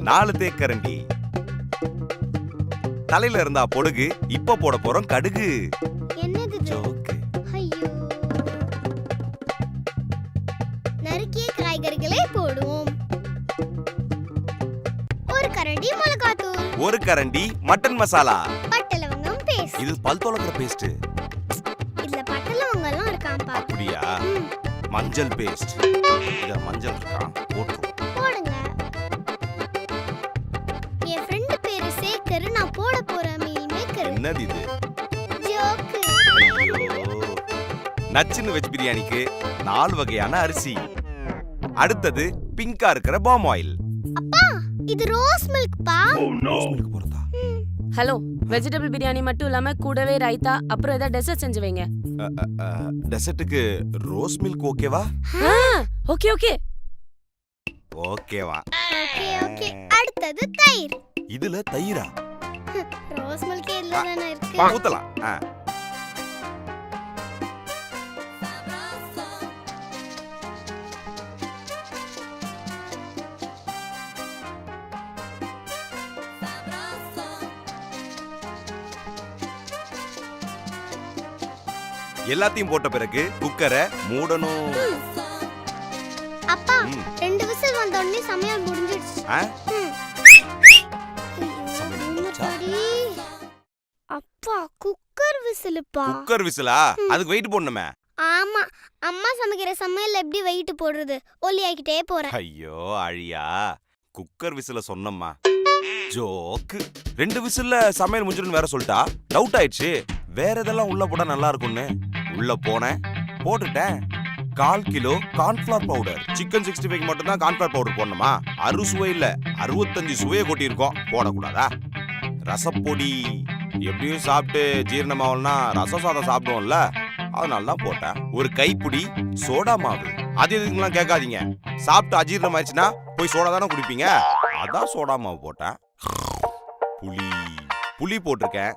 4 தேக்கரண்டி. தலையில இருந்தா பொடுகு, இப்ப போட போறோம் கடுகு. என்னது ஜோக்கு. ஐயோ, நறுக்கிய காய்கறிகளை போடுவோம். 1 கரண்டி மிளகாத்தூள், 1 கரண்டி மட்டன் மசாலா. பட்டை லவங்கம் பேஸ்ட். இது பல் துலக்கிற பேஸ்ட். இதுல பட்டை லவங்கம்லாம் இருக்காம்பா. அப்படியா? மஞ்சள் பேஸ்ட். இத மஞ்சள் இருக்கா? போட்டுக்கோ. போடுங்க. என் ஃப்ரெண்ட் பேரு சேகர், நான் போட போற மீல் மேக்கர். என்னது இது? ஜோக்கு. ஐயோ. நச்சுன்னு வெஜ் பிரியாணிக்கு 4 வகையான அரிசி. அடுத்தது பிங்கா இருக்கிற பாம் ஆயில். அப்பா, இது ரோஸ் மில்க் பா. ரோஸ் மில்க் போறதா? ஹலோ, வெஜிடபிள் பிரியாணி மட்டும் இல்லாம கூடவே ரைத்தா அப்புறம் ஏதாவது டெசர்ட் செஞ்சு வைங்க. டெசர்ட்டுக்கு ரோஸ் மில்க் ஓகேவா? ஓகே ஓகே ஓகேவா? Okay okay. அடுத்தது தயிர். இதுல தயிரா? ரோஸ் மில்க் இதுல தான இருக்கு. ஊத்தலாம். எல்லாத்தையும் போட்ட பிறகு குக்கரை மூடணும். அப்பா, 2 விசில் வந்த உடனே சமையல் முடிஞ்சிடுச்சு. அப்பா, குக்கர் விசிலுப்பா. குக்கர் விசிலா? அதுக்கு வெயிட் போடணுமே. ஆமா, அம்மா சமைக்கிற சமையல் எப்படி வெயிட் போடுறது? ஒல்லி ஆக்கிட்டே போறேன். ஐயோ அழியா, குக்கர் விசில சொன்னம்மா. ஜோக்கு. 2 விசில்ல சமையல் முடிஞ்சிருன்னு வேற சொல்லிட்டா. டவுட் ஆயிடுச்சு. வேற இதெல்லாம் உள்ள போட்டா நல்லா இருக்கும்னு உள்ள போனேன், போட்டுட்டேன். 1/4 கிலோ கார்ன்ஃபிளவர் பவுடர். சிக்கன் 65 மட்டும் தான் கார்ன்ஃபிளவர் பவுடர் போடணுமா? 6 சுவை இல்ல 65 சுவையை கொட்டி இருக்கோம். போடக்கூடாதா? ரசப்பொடி. எப்படியும் சாப்பிட்டு ஜீரணமாவல்னா ரசம் சாதம் சாப்பிடுவோம்ல, அதனால தான் போட்டேன். 1 கைப்பிடி சோடா மாவு. அது எதுக்குலாம் கேட்காதீங்க. சாப்பிட்டு அஜீரணம் ஆயிடுச்சுன்னா போய் சோடா தானே குடிப்பீங்க. அதான் சோடா மாவு போட்டேன். புளி போட்டிருக்கேன்.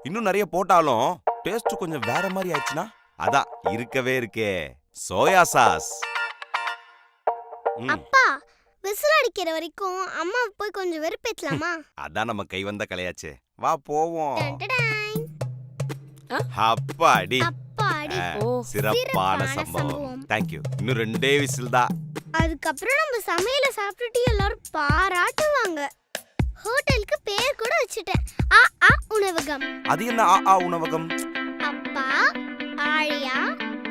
இன்னும் நிறைய போட்டாலும் டேஸ்ட் கொஞ்சம் வேற மாதிரி ஆயிடுச்சுன்னா அதான் இருக்கவே இருக்கே சோயா சாஸ். அப்பா, விசில் அடிக்கிற வரைக்கும் அம்மா போய் கொஞ்சம் வெறுப்பேத்தலாமா? அதான் நம்ம கை வந்த கலையாச்சே. வா போவோம். டடடாய். அப்பாடி. அப்பாடி. சிறப்பான சம்பவம். Thank you. இன்னும் 2 விசில் தான். அதுக்கப்புறம் நம்ம சமையல சாப்பிட்டுட்டு எல்லாரும் பாராட்டுவாங்க. ஹோட்டலுக்கு பேர் கூட வச்சிட்டேன். உணவகம். அது என்ன உணவகம்? அப்பா, ஆழியா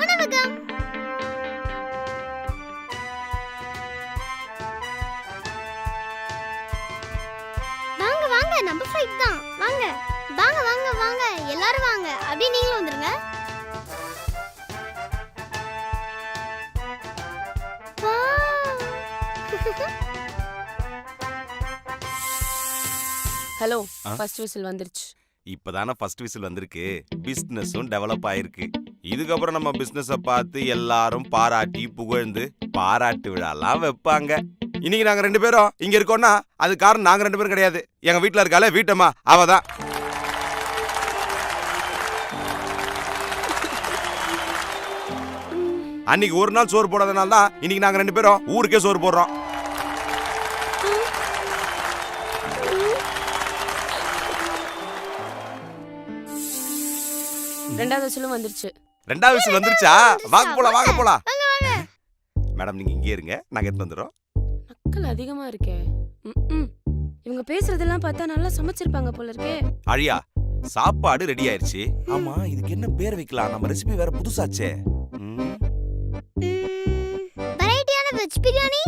உணவகம். வாங்க வாங்க, நம்ம ஃப்ளைட் தான். வாங்க வாங்க வாங்க வாங்க, எல்லாரும் வாங்க. அப்படியே நீங்களும் வந்துருங்க. ஹலோ, ஃபர்ஸ்ட் விசில் வந்துருச்சு. இப்பதானே ஃபர்ஸ்ட் விசில் வந்திருக்கு. பிசினஸும் டெவலப் ஆயிருக்கு. இதுக்கப்புறம் நம்ம பிசினஸ பார்த்து எல்லாரும் பாராட்டி புகழ்ந்து பாராட்டு விழாலாம் வைப்பாங்க. இன்னைக்கு நாங்க 2 பேரும் இங்க இருக்கோம்னா அது காரணம் நாங்க 2 பேரும் கிடையாது. எங்க வீட்டுல இருக்காளே வீட்டம்மா, அவதான். அன்னைக்கு ஒரு நாள் சோறு போடாதனால தான் இன்னைக்கு நாங்க 2 பேரும் ஊருக்கே சோறு போடுறோம். ரெண்டாவது விசிலும் வந்துருச்சு. 2வது விசில் வந்துருச்சா? வாங்க போலாம் வாங்க போலாம். மேடம் நீங்க இங்கே இருங்க, நாங்க எடுத்து வந்துறோம். மக்கள் அதிகமா இருக்கே. இவங்க பேசுறதெல்லாம் பார்த்தா நல்லா சமைச்சிருப்பாங்க போல இருக்கே. அழியா, சாப்பாடு ரெடி ஆயிருச்சு. ஆமா, இதுக்கு என்ன பேர் வைக்கலாம்? நம்ம ரெசிபி வேற புதுசாச்சே. வெரைட்டியான வெஜ் பிரியாணி.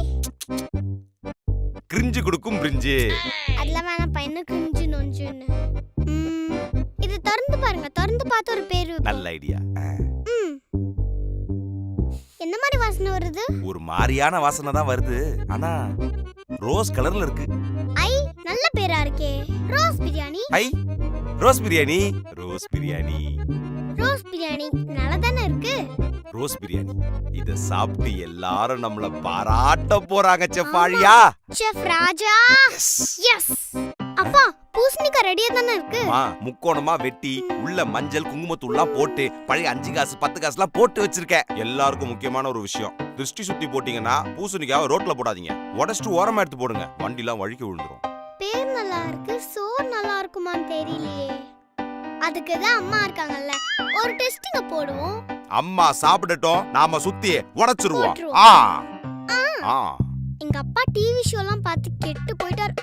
கிரிஞ்சு கொடுக்கும் பிரிஞ்சு. அதெல்லாம் வேணாம், பையன கிரிஞ்சு நொஞ்சுன்னு. இது திறந்து பாருங்க, திறந்து பார்த்து ஒரு பேர். நல்ல ஐடியா. என்ன மாதிரி வாசனை வருது? ஒரு மாதிரியான வாசனை தான் வருது. ஆனா ரோஸ் கலர்ல இருக்கு. ஐ, நல்ல பேரா இருக்கே. ரோஸ் பிரியாணி. ஐ, rose biryani. Rose biryani. Rose biryani நல்லா தானே இருக்கு. ரோஸ் பிரியாணி. இத சாப்பிட்டு எல்லாரும் நம்மள பாராட்ட போறாங்க செஃப் ஆழியா. செஃப் ராஜா. எஸ். எஸ். அப்பா பூசணிக்காய் ரெடியா தானே இருக்கு. முக்கோணமா வெட்டி உள்ள மஞ்சள் குங்குமத்தூள்லாம் போட்டு பழைய 5 காசு 10 காசுலாம் போட்டு வச்சிருக்கேன். எல்லாருக்கும் முக்கியமான ஒரு விஷயம், திருஷ்டி சுத்தி போட்டீங்கன்னா பூசணிக்காவை ரோட்ல போடாதீங்க, உடச்சிட்டு ஓரமா எடுத்து போடுங்க, வண்டிலாம் வழுக்கி விழுந்துரும். பேர் நல்லா இருக்கு, சோறு நல்லா இருக்குமான்னு தெரியலையே. அதுக்கு தான் அம்மா இருக்காங்கல்ல, ஒரு டெஸ்டிங்க போடுவோம். அம்மா சாப்பிடட்டும், நாம சுத்தி உடைச்சிருவோம். எங்க அப்பா டிவி ஷோலாம் பார்த்து கெட்டு போயிட்டார்.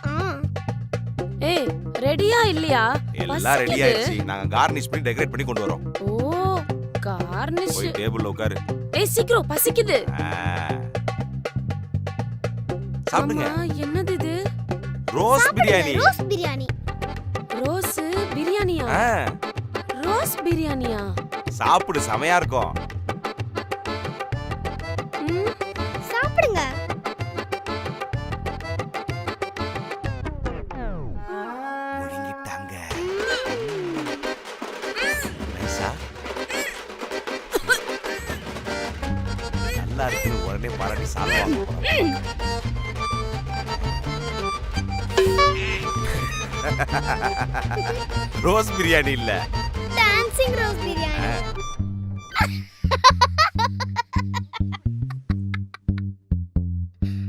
ஏய் ரெடியா இல்லையா? எல்லாம் ரெடி ஆயிடுச்சு, நாங்க கார்னிஷ் பண்ணி டெக்கரேட் பண்ணி கொண்டு வரோம். ஓ கார்னிஷ். போய் டேபிள்ல உட்காரு. ஏய் சீக்கிரம் பசிக்குது. சாப்பிடுங்க. என்னது இது? Rose biryani. Rose biryani. Rose பிரியாணியா? ரோஸ் பிரியாணியா? சாப்பிடு, செமையா இருக்கும். சாப்பிடுங்க. முழுங்கிட்டாங்க. நைஸா? நல்லா இருக்கு, உடனே பாராட்டி சாப்பிடுவாங்க. ரோஸ் பிரியாணி இல்ல, டான்சிங் ரோஸ் பிரியாணி.